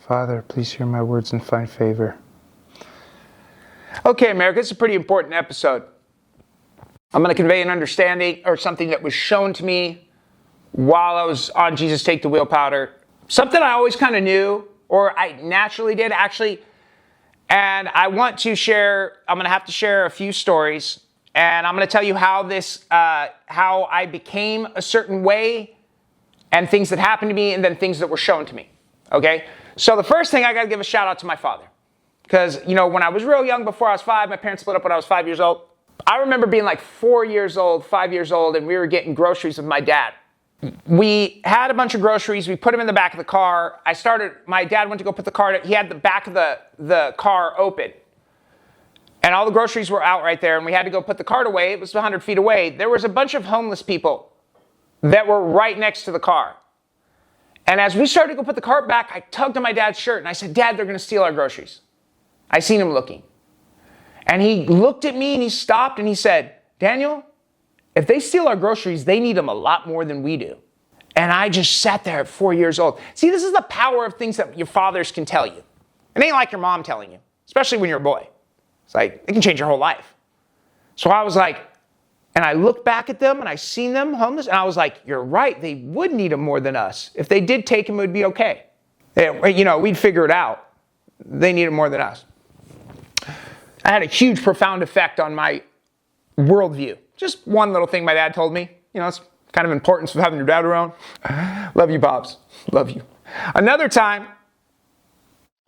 Father, please hear my words and find favor. Okay, America, it's a pretty important episode. I'm going to convey an understanding or something that was shown to me while I was on Jesus Take the Wheel powder. Something I always kind of knew, or I naturally did actually. And I want to share, I'm going to have to share a few stories. And I'm going to tell you how how I became a certain way and things that happened to me and then things that were shown to me. Okay? So the first thing, I got to give a shout out to my father. Because, when I was real young, before I was 5, my parents split up when I was 5 years old. I remember being like 4 years old, 5 years old, and we were getting groceries with my dad. We had a bunch of groceries. We put them in the back of the car. My dad went to go put the car, he had the back of the car open. And all the groceries were out right there, and we had to go put the cart away. It was 100 feet away. There was a bunch of homeless people that were right next to the car. And as we started to go put the cart back, I tugged on my dad's shirt, and I said, Dad, they're going to steal our groceries. I seen him looking. And he looked at me, and he stopped, and he said, Daniel, if they steal our groceries, they need them a lot more than we do. And I just sat there at 4 years old. See, this is the power of things that your fathers can tell you. It ain't like your mom telling you, especially when you're a boy. It's like, it can change your whole life. So I was like, and I looked back at them and I seen them homeless. And I was like, you're right. They would need them more than us. If they did take them, it would be okay. We'd figure it out. They need them more than us. I had a huge, profound effect on my worldview. Just one little thing my dad told me. It's kind of importance of having your dad around. Love you, Pops. Love you. Another time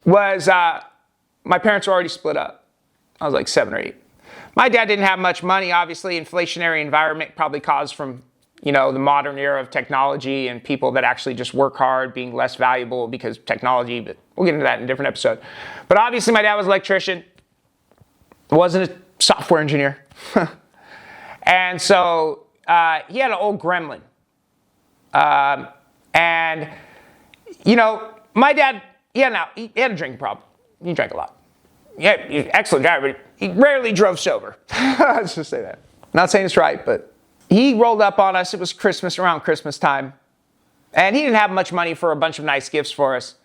was my parents were already split up. I was like 7 or 8. My dad didn't have much money. Obviously, inflationary environment probably caused from, the modern era of technology and people that actually just work hard being less valuable because of technology. But we'll get into that in a different episode. But obviously, my dad was an electrician. Wasn't a software engineer. And so he had an old Gremlin. My dad, he had a drinking problem. He drank a lot. Yeah, he's an excellent driver, but he rarely drove sober. Let's just say that. Not saying it's right, but he rolled up on us. It was around Christmas time. And he didn't have much money for a bunch of nice gifts for us.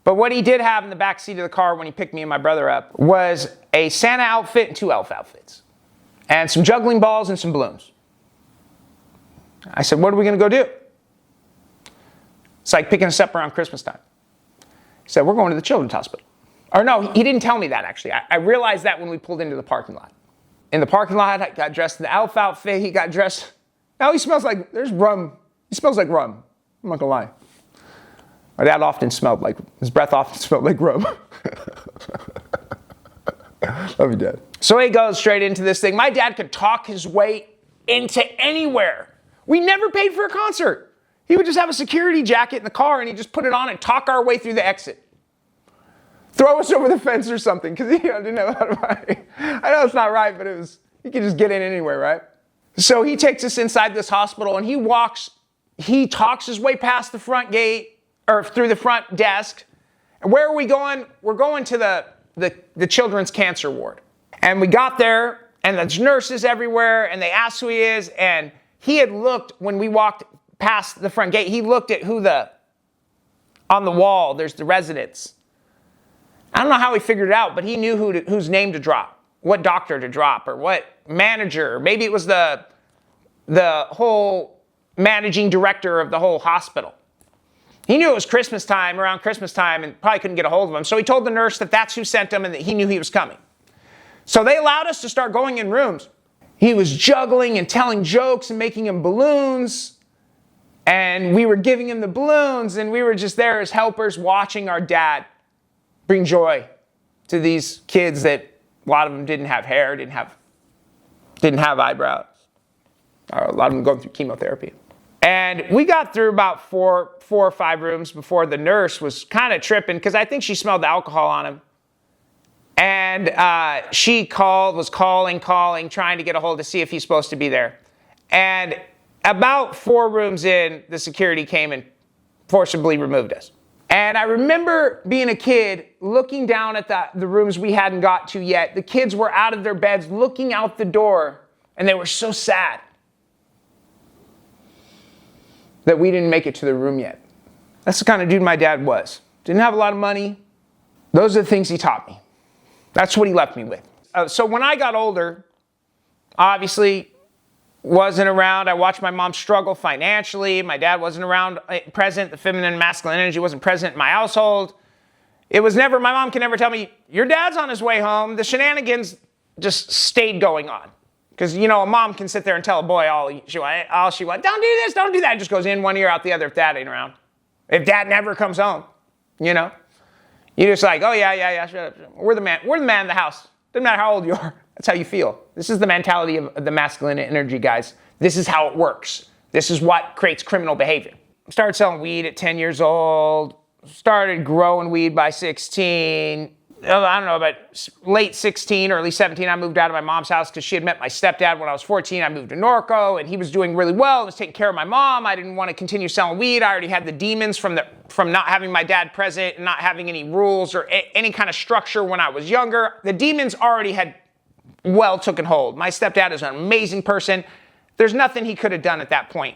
But what he did have in the back seat of the car when he picked me and my brother up was a Santa outfit and 2 elf outfits. And some juggling balls and some balloons. I said, what are we going to go do? It's like picking us up around Christmas time. He said, we're going to the children's hospital. Or no, he didn't tell me that, actually. I realized that when we pulled into the parking lot. In the parking lot, I got dressed in the elf outfit. He got dressed. Now he smells like, there's rum. He smells like rum. I'm not going to lie. My dad often smelled like, his breath often smelled like rum. Love you, Dad. So he goes straight into this thing. My dad could talk his way into anywhere. We never paid for a concert. He would just have a security jacket in the car and he'd just put it on and talk our way through the exit. Throw us over the fence or something, because didn't have a lot of money. I know it's not right, but you could just get in anywhere, right? So he takes us inside this hospital and he talks his way past the front gate, or through the front desk. And where are we going? We're going to the children's cancer ward. And we got there, and there's nurses everywhere, and they asked who he is, and he had looked, when we walked past the front gate, he looked at on the wall, there's the residents. I don't know how he figured it out, but he knew whose name to drop, what doctor to drop, or what manager. Maybe it was the whole managing director of the whole hospital. He knew it was Christmas time, around Christmas time, and probably couldn't get a hold of him. So he told the nurse that that's who sent him and that he knew he was coming. So they allowed us to start going in rooms. He was juggling and telling jokes and making him balloons. And we were giving him the balloons, and we were just there as helpers watching our dad bring joy to these kids that a lot of them didn't have hair, didn't have eyebrows. A lot of them going through chemotherapy. And we got through about four or five rooms before the nurse was kind of tripping, because I think she smelled the alcohol on him. And she was calling, trying to get a hold to see if he's supposed to be there. And about 4 rooms in, the security came and forcibly removed us. And I remember being a kid, looking down at the rooms we hadn't got to yet. The kids were out of their beds, looking out the door, and they were so sad that we didn't make it to the room yet. That's the kind of dude my dad was. didn't have a lot of money. Those are the things he taught me. That's what he left me with. So when I got older, obviously wasn't around. I watched my mom struggle financially. My dad wasn't around, present. The feminine and masculine energy wasn't present in my household. It was never, my mom can never tell me, your dad's on his way home. The shenanigans just stayed going on. Because, you know, a mom can sit there and tell a boy all she wants, don't do this, don't do that. It just goes in one ear, out the other if dad ain't around. If dad never comes home, you know. You're just like, oh, yeah, shut up. We're the man of the house. Doesn't matter how old you are. That's how you feel. This is the mentality of the masculine energy, guys. This is how it works. This is what creates criminal behavior. Started selling weed at 10 years old. Started growing weed by 16. I don't know, about late 16, early 17, I moved out of my mom's house because she had met my stepdad when I was 14. I moved to Norco, and he was doing really well. I was taking care of my mom. I didn't want to continue selling weed. I already had the demons from not having my dad present and not having any rules or any kind of structure when I was younger. The demons already had taken hold. My stepdad is an amazing person. There's nothing he could have done at that point.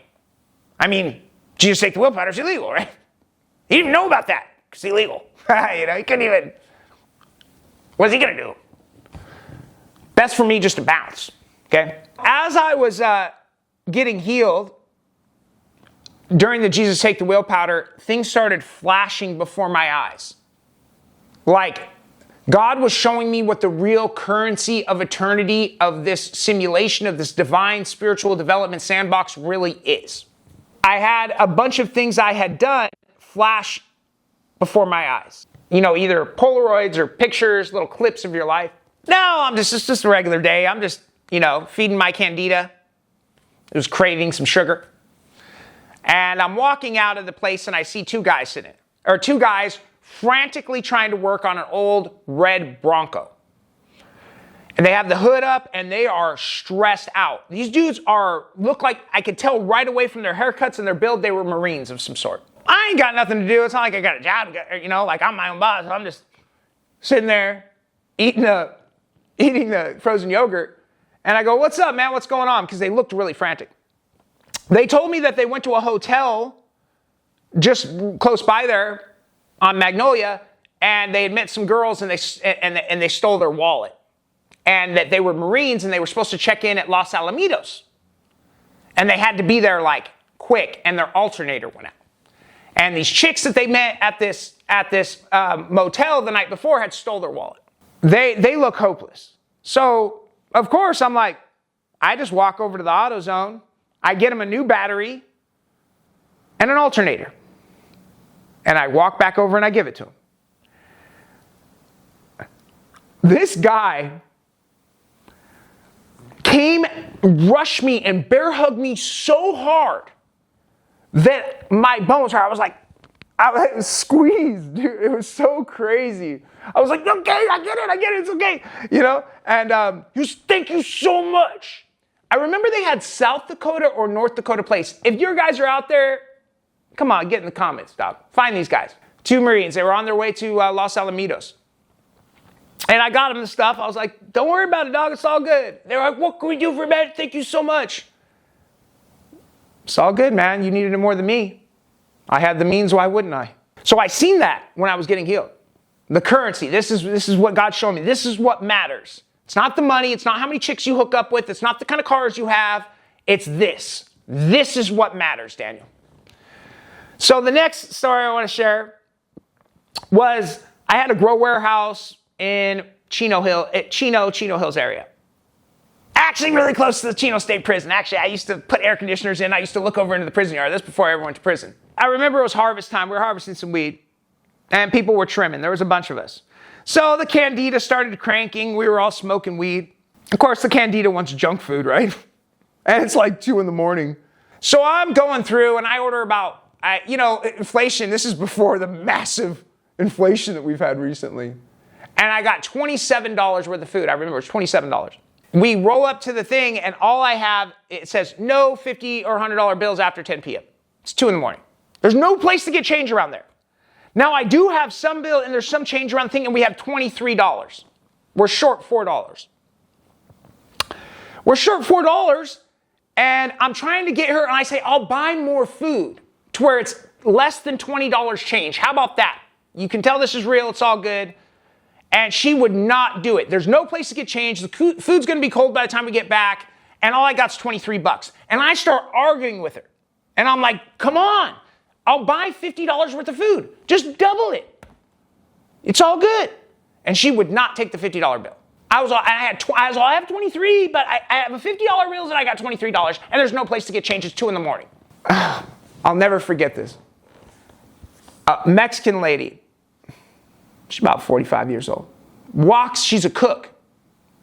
I mean, Jesus take the wheel powder is illegal, right? He didn't know about that because it's illegal. You know, he couldn't even... What's he going to do? Best for me just to bounce, okay? As I was getting healed, during the Jesus Take the Wheel powder, things started flashing before my eyes. Like, God was showing me what the real currency of eternity of this simulation, of this divine spiritual development sandbox really is. I had a bunch of things I had done flash before my eyes. You know, either Polaroids or pictures, little clips of your life. No, it's just a regular day. I'm just, you know, feeding my candida. It was craving some sugar. And I'm walking out of the place and I see two guys frantically trying to work on an old red Bronco. And they have the hood up and they are stressed out. These dudes look like, I could tell right away from their haircuts and their build, they were Marines of some sort. I ain't got nothing to do. It's not like I got a job, you know, like I'm my own boss. I'm just sitting there eating the frozen yogurt. And I go, what's up, man? What's going on? Because they looked really frantic. They told me that they went to a hotel just close by there on Magnolia, and they had met some girls and they stole their wallet. And that they were Marines and they were supposed to check in at Los Alamitos. And they had to be there like quick, and their alternator went out. And these chicks that they met at this motel the night before had stole their wallet. They look hopeless. So, of course, I'm like, I just walk over to the AutoZone. I get them a new battery and an alternator. And I walk back over and I give it to him. This guy came, rushed me, and bear hugged me so hard that my bones hurt. I was squeezed, dude. It was so crazy. I was like, okay, I get it, it's okay. You know, and thank you so much. I remember they had South Dakota or North Dakota Place. If your guys are out there, come on, get in the comments, dog. Find these guys. Two Marines. They were on their way to Los Alamitos. And I got them the stuff. I was like, don't worry about it, dog. It's all good. They were like, what can we do for you, man? Thank you so much. It's all good, man. You needed it more than me. I had the means. Why wouldn't I? So I seen that when I was getting healed. The currency. This is what God showed me. This is what matters. It's not the money. It's not how many chicks you hook up with. It's not the kind of cars you have. It's this. This is what matters, Daniel. So the next story I want to share was I had a grow warehouse in Chino Hills area. Actually really close to the Chino State Prison. Actually, I used to put air conditioners in. I used to look over into the prison yard. This before I ever went to prison. I remember it was harvest time. We were harvesting some weed and people were trimming. There was a bunch of us. So the Candida started cranking. We were all smoking weed. Of course, the Candida wants junk food, right? And it's like 2 a.m. So I'm going through and I order about, inflation. This is before the massive inflation that we've had recently. And I got $27 worth of food. I remember it was $27. We roll up to the thing and all I have, it says no $50 or $100 bills after 10 p.m. It's 2 a.m. There's no place to get change around there. Now I do have some bill and there's some change around the thing and we have $23. We're short $4. We're short $4 and I'm trying to get her and I say, I'll buy more food to where it's less than $20 change. How about that? You can tell this is real. It's all good. And she would not do it. There's no place to get change. The food's going to be cold by the time we get back. And all I got's $23. And I start arguing with her. And I'm like, come on. I'll buy $50 worth of food. Just double it. It's all good. And she would not take the $50 bill. I have 23, but I have a $50 bill and I got $23. And there's no place to get change. It's 2 a.m. I'll never forget this. A Mexican lady. She's about 45 years old. She's a cook.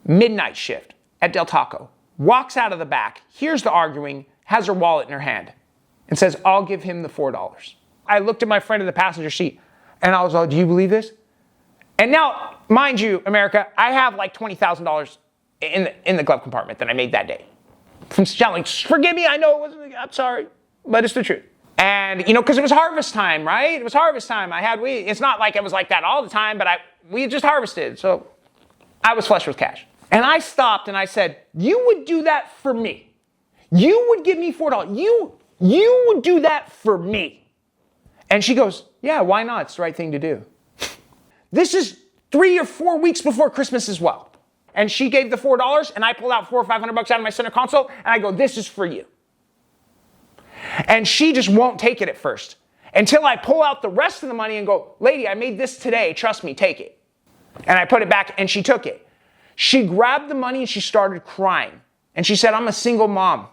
Midnight shift at Del Taco. Walks out of the back, hears the arguing, has her wallet in her hand, and says, I'll give him the $4. I looked at my friend in the passenger seat, and I was like, do you believe this? And now, mind you, America, I have like $20,000 in the glove compartment that I made that day. From selling, forgive me, I know it wasn't, I'm sorry, but it's the truth. And, because it was harvest time, right? It was harvest time. It's not like it was like that all the time, but we just harvested. So I was flush with cash. And I stopped and I said, you would do that for me. You would give me $4. You would do that for me. And she goes, yeah, why not? It's the right thing to do. This is 3 or 4 weeks before Christmas as well. And she gave the $4 and I pulled out $400 or $500 out of my center console and I go, this is for you. And she just won't take it at first until I pull out the rest of the money and go, lady, I made this today. Trust me, take it. And I put it back and she took it. She grabbed the money and she started crying. And she said, I'm a single mom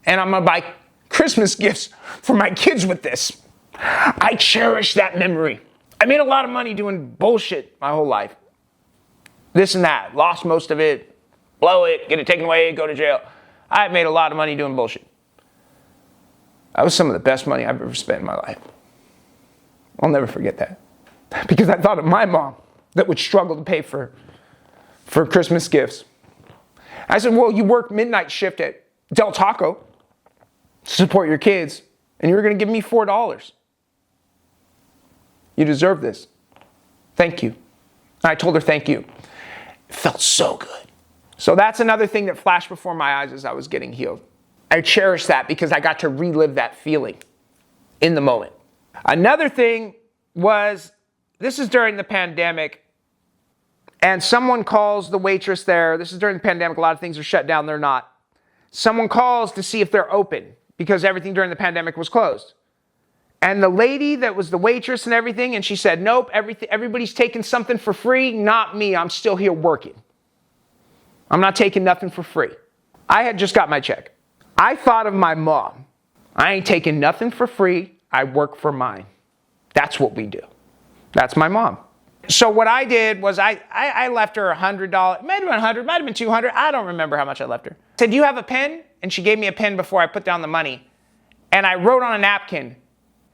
and I'm going to buy Christmas gifts for my kids with this. I cherish that memory. I made a lot of money doing bullshit my whole life. This and that. Lost most of it. Blow it. Get it taken away. Go to jail. I made a lot of money doing bullshit. That was some of the best money I've ever spent in my life. I'll never forget that. Because I thought of my mom that would struggle to pay for Christmas gifts. I said, well, you work midnight shift at Del Taco to support your kids, and you're going to give me $4. You deserve this. Thank you. And I told her thank you. It felt so good. So that's another thing that flashed before my eyes as I was getting healed. I cherish that because I got to relive that feeling in the moment. Another thing was, this is during the pandemic, and someone calls the waitress there. This is during the pandemic. A lot of things are shut down. They're not. Someone calls to see if they're open because everything during the pandemic was closed. And the lady that was the waitress and everything, and she said, nope, everybody's taking something for free. Not me. I'm still here working. I'm not taking nothing for free. I had just got my check. I thought of my mom. I ain't taking nothing for free. I work for mine. That's what we do. That's my mom. So what I did was I left her $100. It might have been $100, might have been $200. I don't remember how much I left her. I said, do you have a pen? And she gave me a pen before I put down the money. And I wrote on a napkin,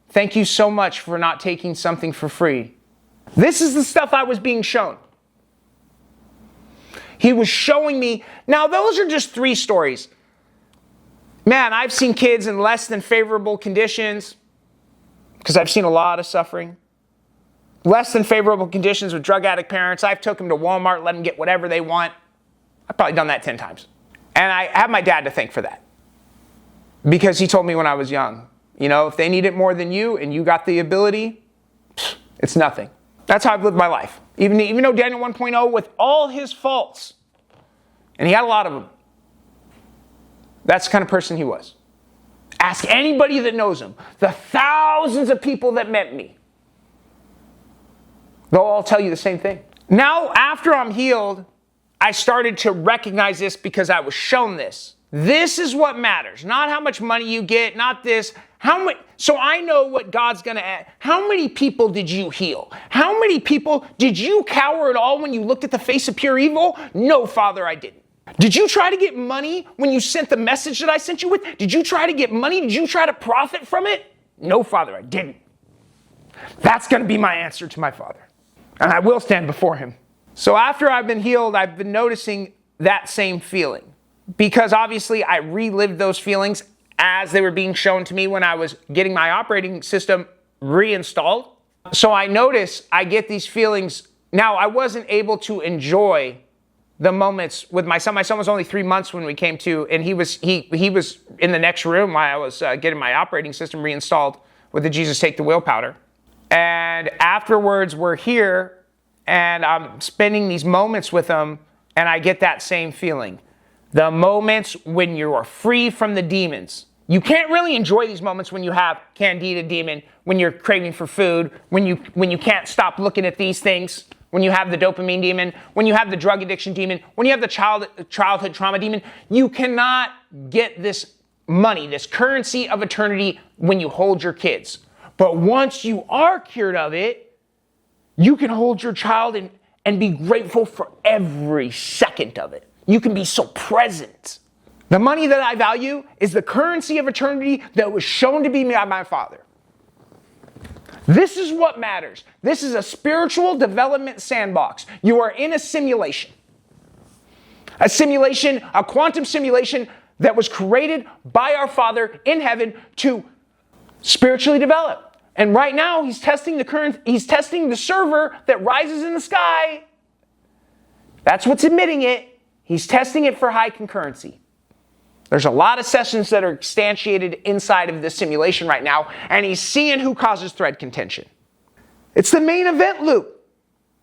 thank you so much for not taking something for free. This is the stuff I was being shown. He was showing me. Now, those are just 3 stories. Man, I've seen kids in less than favorable conditions because I've seen a lot of suffering. Less than favorable conditions with drug addict parents. I've took them to Walmart, let them get whatever they want. I've probably done that 10 times. And I have my dad to thank for that. Because he told me when I was young, if they need it more than you and you got the ability, it's nothing. That's how I've lived my life. Even though Daniel 1.0, with all his faults, and he had a lot of them, that's the kind of person he was. Ask anybody that knows him. The thousands of people that met me. They'll all tell you the same thing. Now, after I'm healed, I started to recognize this because I was shown this. This is what matters. Not how much money you get, not this. So I know what God's going to add. How many people did you heal? How many people did you cower at all when you looked at the face of pure evil? No, Father, I didn't. Did you try to get money when you sent the message that I sent you with? Did you try to get money? Did you try to profit from it? No, Father, I didn't. That's going to be my answer to my Father. And I will stand before him. So after I've been healed, I've been noticing that same feeling. Because obviously I relived those feelings as they were being shown to me when I was getting my operating system reinstalled. So I notice I get these feelings. Now, I wasn't able to enjoy the moments with my son. My son was only 3 months when we came to, and he was in the next room while I was getting my operating system reinstalled with the Jesus Take the Wheel powder. And afterwards, we're here, and I'm spending these moments with them, and I get that same feeling. The moments when you are free from the demons. You can't really enjoy these moments when you have candida demon, when you're craving for food, when you can't stop looking at these things, when you have the dopamine demon, when you have the drug addiction demon, when you have the childhood trauma demon. You cannot get this money, this currency of eternity, when you hold your kids. But once you are cured of it, you can hold your child and be grateful for every second of it. You can be so present. The money that I value is the currency of eternity that was shown to be by my Father. This is what matters. This is a spiritual development sandbox. You are in a simulation. A simulation, a quantum simulation that was created by our Father in heaven to spiritually develop. And right now he's testing the server that rises in the sky. That's what's emitting it. He's testing it for high concurrency. There's a lot of sessions that are instantiated inside of this simulation right now, and he's seeing who causes thread contention. It's the main event loop.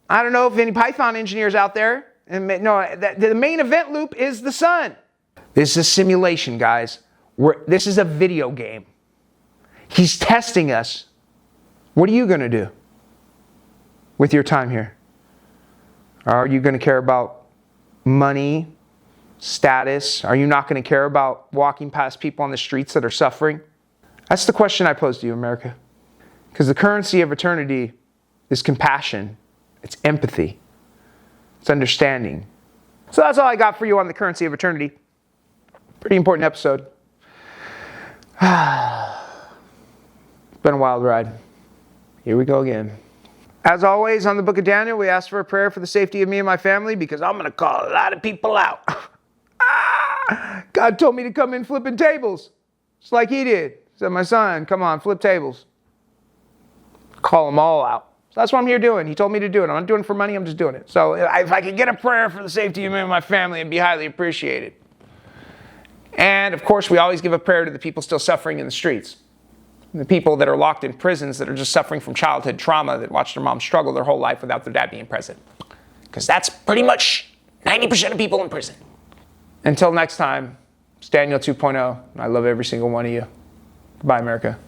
I don't know if any Python engineers out there, the main event loop is the sun. This is a simulation, guys. This is a video game. He's testing us. What are you going to do with your time here? Are you going to care about money, status? Are you not going to care about walking past people on the streets that are suffering? That's the question I pose to you, America. Because the currency of eternity is compassion. It's empathy. It's understanding. So that's all I got for you on the currency of eternity. Pretty important episode. It's been a wild ride. Here we go again. As always, on the book of Daniel, we ask for a prayer for the safety of me and my family because I'm going to call a lot of people out. God told me to come in flipping tables. Just like he did. He said, my son, come on, flip tables. Call them all out. So that's what I'm here doing. He told me to do it. I'm not doing it for money. I'm just doing it. So if I could get a prayer for the safety of me and my family, it'd be highly appreciated. And of course, we always give a prayer to the people still suffering in the streets. The people that are locked in prisons that are just suffering from childhood trauma that watched their mom struggle their whole life without their dad being present. Because that's pretty much 90% of people in prison. Until next time, it's Daniel 2.0. I love every single one of you. Goodbye, America.